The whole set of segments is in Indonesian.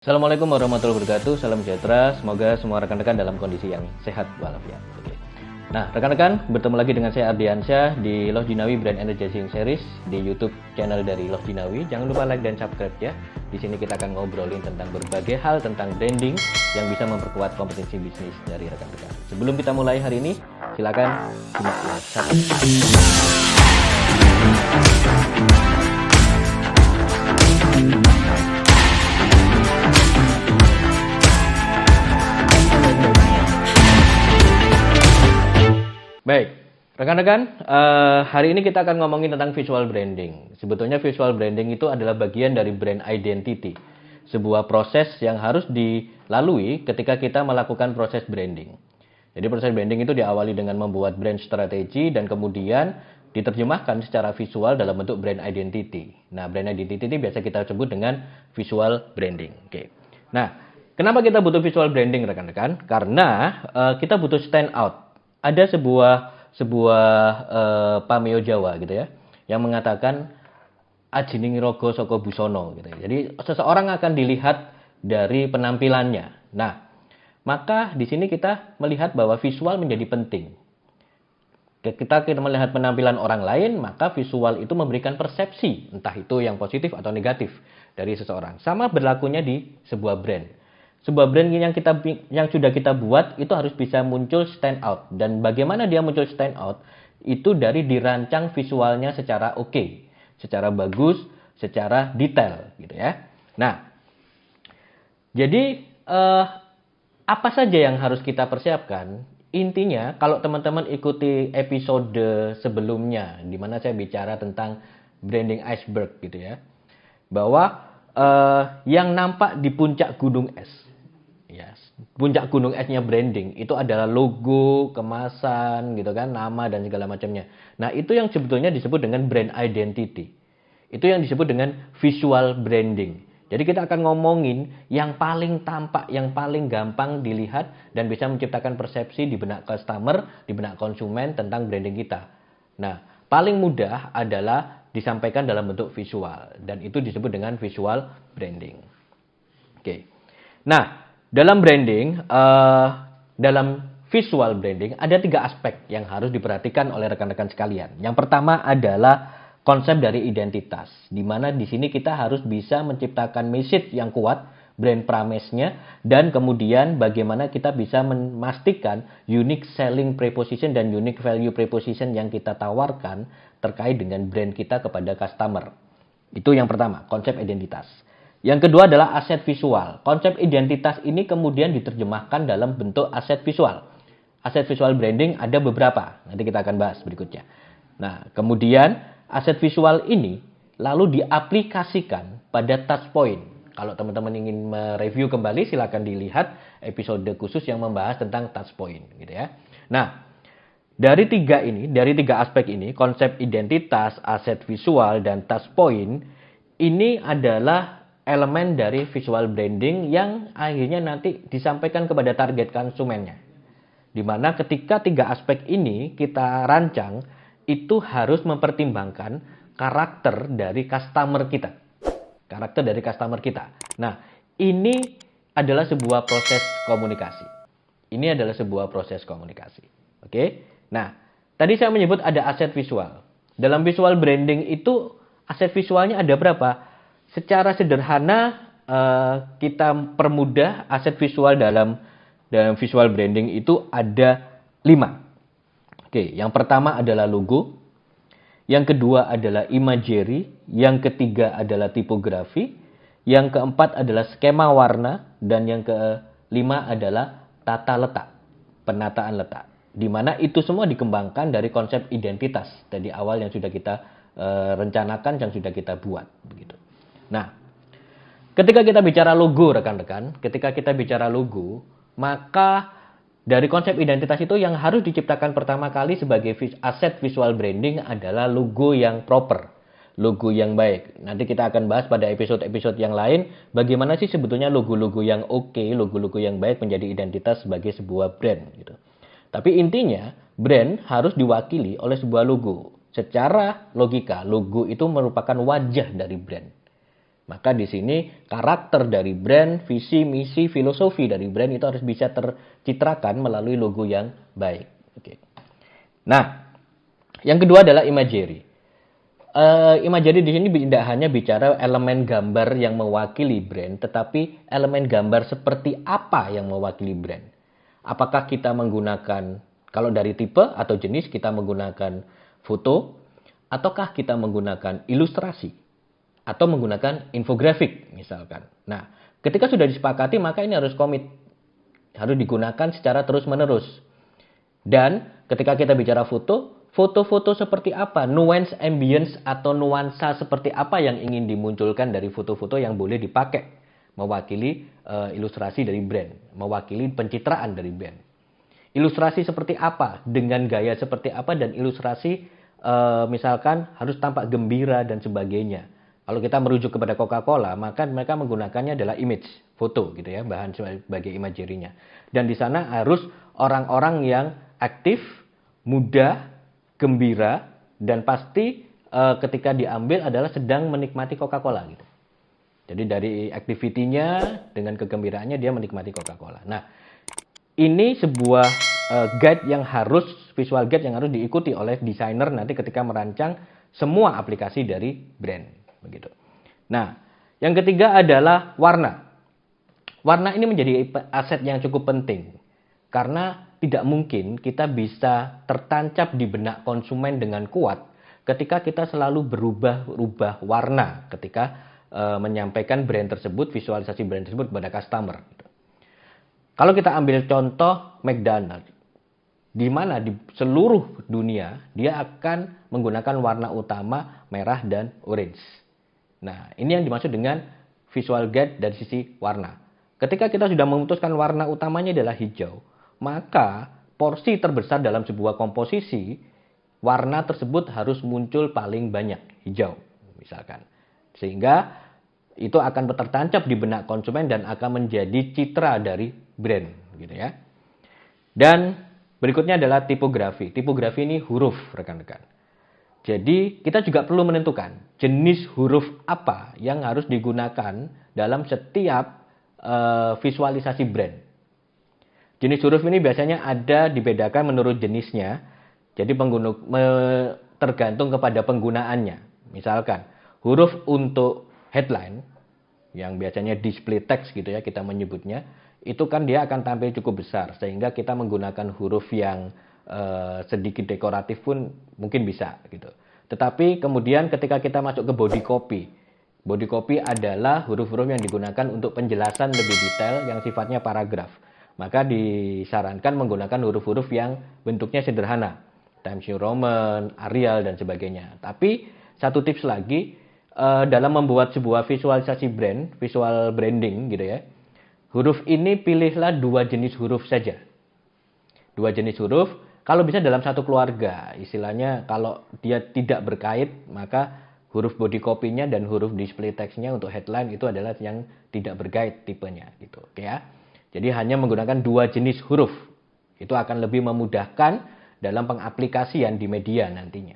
Assalamualaikum warahmatullahi wabarakatuh, salam sejahtera, semoga semua rekan-rekan dalam kondisi yang sehat walafiat. Oke. Nah, rekan-rekan, bertemu lagi dengan saya Ardiansyah di Loh Jinawi Brand Energizing Series di YouTube channel dari Loh Jinawi. Jangan lupa like dan subscribe ya. Di sini kita akan ngobrolin tentang berbagai hal tentang branding yang bisa memperkuat kompetensi bisnis dari rekan-rekan. Sebelum kita mulai hari ini, silakan simak satu. Baik, rekan-rekan, hari ini kita akan ngomongin tentang visual branding. Sebetulnya visual branding itu adalah bagian dari brand identity. Sebuah proses yang harus dilalui ketika kita melakukan proses branding. Jadi proses branding itu diawali dengan membuat brand strategi dan kemudian diterjemahkan secara visual dalam bentuk brand identity. Nah, brand identity ini biasa kita sebut dengan visual branding. Oke. Nah, kenapa kita butuh visual branding, rekan-rekan? Karena kita butuh stand out. Ada sebuah pameo Jawa gitu ya, yang mengatakan ajining rogo saka busono gitu ya. Jadi seseorang akan dilihat dari penampilannya. Nah, maka di sini kita melihat bahwa visual menjadi penting. Kita melihat penampilan orang lain, maka visual itu memberikan persepsi, entah itu yang positif atau negatif dari seseorang. Sama berlakunya di sebuah brand. Sebuah brand yang sudah kita buat itu harus bisa muncul stand out. Dan bagaimana dia muncul stand out? Itu dari dirancang visualnya secara oke, secara bagus, secara detail gitu ya. Nah, jadi apa saja yang harus kita persiapkan? Intinya kalau teman-teman ikuti episode sebelumnya di mana saya bicara tentang branding iceberg gitu ya. Bahwa yang nampak di puncak gunung es. Ya, puncak gunung esnya branding itu adalah logo, kemasan, gitu kan, nama dan segala macamnya. Nah, itu yang sebetulnya disebut dengan brand identity. Itu yang disebut dengan visual branding. Jadi kita akan ngomongin yang paling tampak, yang paling gampang dilihat dan bisa menciptakan persepsi di benak customer, di benak konsumen tentang branding kita. Nah, paling mudah adalah disampaikan dalam bentuk visual dan itu disebut dengan visual branding. Oke. Nah, dalam branding, dalam visual branding ada 3 aspek yang harus diperhatikan oleh rekan-rekan sekalian. Yang pertama adalah konsep dari identitas, di mana di sini kita harus bisa menciptakan message yang kuat, brand promise-nya, dan kemudian bagaimana kita bisa memastikan unique selling proposition dan unique value proposition yang kita tawarkan terkait dengan brand kita kepada customer. Itu yang pertama, konsep identitas. Yang kedua adalah aset visual. Konsep identitas ini kemudian diterjemahkan dalam bentuk aset visual. Aset visual branding ada beberapa. Nanti kita akan bahas berikutnya. Nah, kemudian aset visual ini lalu diaplikasikan pada touch point. Kalau teman-teman ingin mereview kembali, silakan dilihat episode khusus yang membahas tentang touch point, gitu ya. Nah, dari 3 aspek ini, konsep identitas, aset visual, dan touch point, ini adalah elemen dari visual branding yang akhirnya nanti disampaikan kepada target konsumennya. Dimana ketika 3 aspek ini kita rancang, itu harus mempertimbangkan karakter dari customer kita. Karakter dari customer kita. Nah, ini adalah sebuah proses komunikasi. Ini adalah sebuah proses komunikasi. Oke? Nah, tadi saya menyebut ada aset visual. Dalam visual branding itu aset visualnya ada berapa? Secara sederhana kita permudah aset visual dalam visual branding itu ada 5. Oke, yang pertama adalah logo, yang kedua adalah imagery, yang ketiga adalah tipografi, yang keempat adalah skema warna, dan yang kelima adalah tata letak, penataan letak. Di mana itu semua dikembangkan dari konsep identitas dari awal yang sudah kita rencanakan, yang sudah kita buat, begitu. Nah, ketika kita bicara logo, rekan-rekan, maka dari konsep identitas itu yang harus diciptakan pertama kali sebagai aset visual branding adalah logo yang proper, logo yang baik. Nanti kita akan bahas pada episode-episode yang lain bagaimana sih sebetulnya logo-logo yang oke, logo-logo yang baik menjadi identitas sebagai sebuah brand gitu. Tapi intinya brand harus diwakili oleh sebuah logo. Secara logika, logo itu merupakan wajah dari brand. Maka di sini karakter dari brand, visi, misi, filosofi dari brand itu harus bisa tercitrakan melalui logo yang baik. Oke. Nah, yang kedua adalah imagery. Imagery di sini tidak hanya bicara elemen gambar yang mewakili brand, tetapi elemen gambar seperti apa yang mewakili brand. Apakah kita menggunakan, kalau dari tipe atau jenis kita menggunakan foto, ataukah kita menggunakan ilustrasi, atau menggunakan infografik misalkan. Nah, ketika sudah disepakati maka ini harus komit, harus digunakan secara terus-menerus. Dan ketika kita bicara foto, foto-foto seperti apa, nuance ambience atau nuansa seperti apa yang ingin dimunculkan dari foto-foto yang boleh dipakai mewakili ilustrasi dari brand, mewakili pencitraan dari brand. Ilustrasi seperti apa, dengan gaya seperti apa, dan ilustrasi misalkan harus tampak gembira dan sebagainya. Kalau kita merujuk kepada Coca-Cola, maka mereka menggunakannya adalah image, foto gitu ya, bahan sebagai imagery-nya. Dan di sana harus orang-orang yang aktif, muda, gembira, dan pasti ketika diambil adalah sedang menikmati Coca-Cola gitu. Jadi dari activity-nya dengan kegembiraannya dia menikmati Coca-Cola. Nah, ini sebuah guide yang harus, visual guide yang harus diikuti oleh desainer nanti ketika merancang semua aplikasi dari brand. Begitu. Nah, yang ketiga adalah warna. Warna ini menjadi aset yang cukup penting karena tidak mungkin kita bisa tertancap di benak konsumen dengan kuat ketika kita selalu berubah-ubah warna ketika menyampaikan brand tersebut, visualisasi brand tersebut kepada customer. Kalau kita ambil contoh McDonald's, di mana di seluruh dunia dia akan menggunakan warna utama merah dan orange. Nah, ini yang dimaksud dengan visual guide dari sisi warna. Ketika kita sudah memutuskan warna utamanya adalah hijau, maka porsi terbesar dalam sebuah komposisi, warna tersebut harus muncul paling banyak, hijau misalkan. Sehingga itu akan tertancap di benak konsumen dan akan menjadi citra dari brand gitu ya. Dan berikutnya adalah tipografi. Tipografi ini huruf, rekan-rekan. Jadi kita juga perlu menentukan jenis huruf apa yang harus digunakan dalam setiap visualisasi brand. Jenis huruf ini biasanya ada dibedakan menurut jenisnya. Jadi tergantung kepada penggunaannya. Misalkan huruf untuk headline yang biasanya display text gitu ya kita menyebutnya, itu kan dia akan tampil cukup besar sehingga kita menggunakan huruf yang sedikit dekoratif pun mungkin bisa gitu. Tetapi kemudian ketika kita masuk ke body copy adalah huruf-huruf yang digunakan untuk penjelasan lebih detail yang sifatnya paragraf. Maka disarankan menggunakan huruf-huruf yang bentuknya sederhana, Times New Roman, Arial dan sebagainya. Tapi satu tips lagi dalam membuat sebuah visualisasi brand, visual branding gitu ya. Huruf ini pilihlah 2 jenis huruf saja. 2 jenis huruf, kalau bisa dalam satu keluarga. Istilahnya kalau dia tidak berkait, maka huruf body copy-nya dan huruf display text-nya untuk headline itu adalah yang tidak berkait tipenya gitu, oke ya. Jadi hanya menggunakan 2 jenis huruf. Itu akan lebih memudahkan dalam pengaplikasian di media nantinya.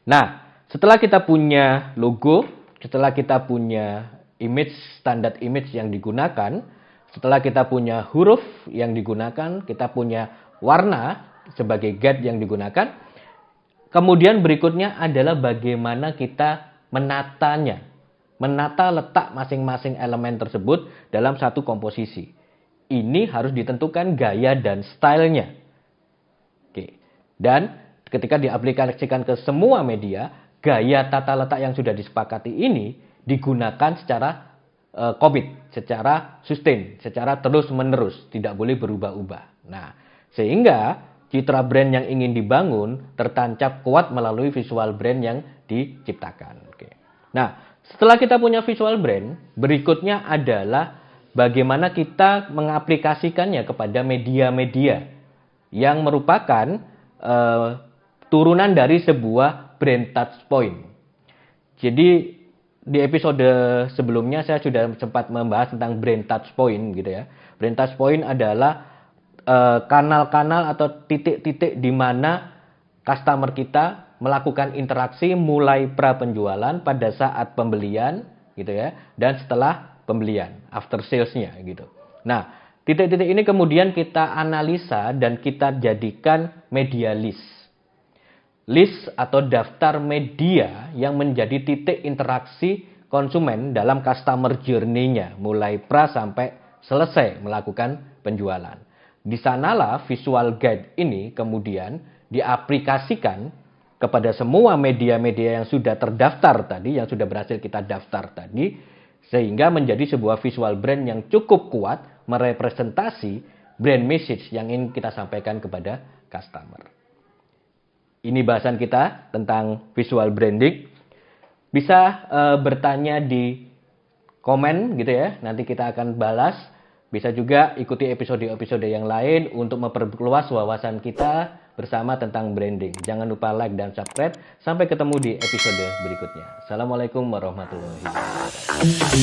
Nah, setelah kita punya logo, setelah kita punya image, standar image yang digunakan, setelah kita punya huruf yang digunakan, kita punya warna sebagai guide yang digunakan, kemudian berikutnya adalah bagaimana kita menatanya, menata letak masing-masing elemen tersebut dalam satu komposisi. Ini harus ditentukan gaya dan stylenya. Oke. Dan ketika diaplikasikan ke semua media, gaya tata letak yang sudah disepakati ini digunakan secara komit, secara sustain, secara terus-menerus, tidak boleh berubah-ubah. Nah, sehingga citra brand yang ingin dibangun tertancap kuat melalui visual brand yang diciptakan. Oke. Nah, setelah kita punya visual brand, berikutnya adalah bagaimana kita mengaplikasikannya kepada media-media yang merupakan turunan dari sebuah brand touchpoint. Jadi di episode sebelumnya saya sudah sempat membahas tentang brand touchpoint gitu ya. Brand touchpoint adalah kanal-kanal atau titik-titik di mana customer kita melakukan interaksi mulai pra penjualan, pada saat pembelian gitu ya, dan setelah pembelian, after sales-nya gitu. Nah, titik-titik ini kemudian kita analisa dan kita jadikan media list. List atau daftar media yang menjadi titik interaksi konsumen dalam customer journey-nya, mulai pra sampai selesai melakukan penjualan. Di sanalah visual guide ini kemudian diaplikasikan kepada semua media-media yang sudah terdaftar tadi, yang sudah berhasil kita daftar tadi, sehingga menjadi sebuah visual brand yang cukup kuat merepresentasi brand message yang ingin kita sampaikan kepada customer. Ini bahasan kita tentang visual branding. Bisa bertanya di komen gitu ya, nanti kita akan balas. Bisa juga ikuti episode-episode yang lain untuk memperluas wawasan kita bersama tentang branding. Jangan lupa like dan subscribe. Sampai ketemu di episode berikutnya. Assalamualaikum warahmatullahi wabarakatuh.